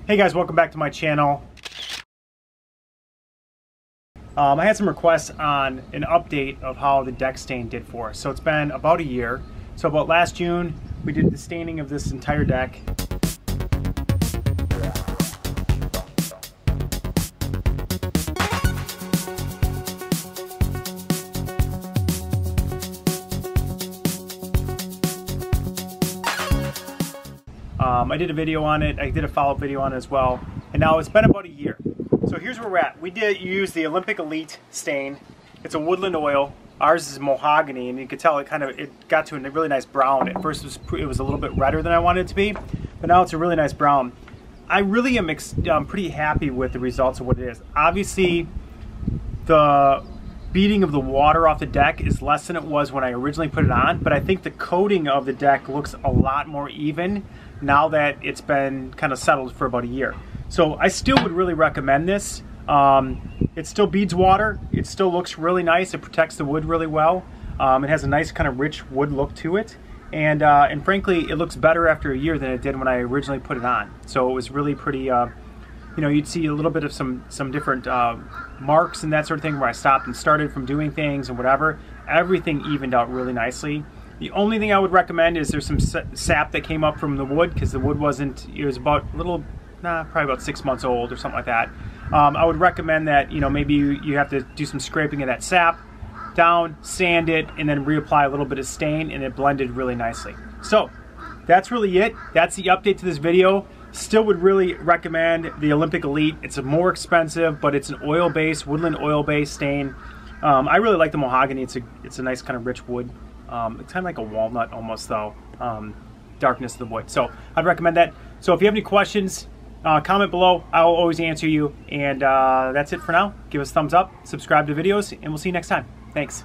Hey guys, welcome back to my channel. I had some requests on an update of how the deck stain did for us. So it's been about a year. So about last June, we did the staining of this entire deck. I did a video on it. I did a follow-up video on it as well. And now it's been about a year. So here's where we're at. We did use the Olympic Elite stain. It's a woodland oil. Ours is mahogany, and you could tell it got to a really nice brown. At first it was a little bit redder than I wanted it to be, but now it's a really nice brown. I really am pretty happy with the results of what it is. Obviously, the beating of the water off the deck is less than it was when I originally put it on, but I think the coating of the deck looks a lot more even now that it's been kind of settled for about a year. So I still would really recommend this. It still beads water. It still looks really nice. It protects the wood really well. It has a nice kind of rich wood look to it. And frankly, it looks better after a year than it did when I originally put it on. So it was really pretty, you know, you'd see a little bit of some different marks and that sort of thing where I stopped and started from doing things and whatever. Everything evened out really nicely. The only thing I would recommend is there's some sap that came up from the wood, because the wood wasn't, it was about probably about 6 months old or something like that. I would recommend that, you know, maybe you have to do some scraping of that sap down, sand it, and then reapply a little bit of stain, and it blended really nicely. So that's really it. That's the update to this video. Still would really recommend the Olympic Elite. It's a more expensive, but it's an oil-based, woodland oil-based stain. I really like the mahogany. It's a nice kind of rich wood. It's kind of like a walnut almost, though. Darkness of the wood. So I'd recommend that. So if you have any questions, comment below. I'll always answer you. And that's it for now. Give us a thumbs up, subscribe to videos, and we'll see you next time. Thanks.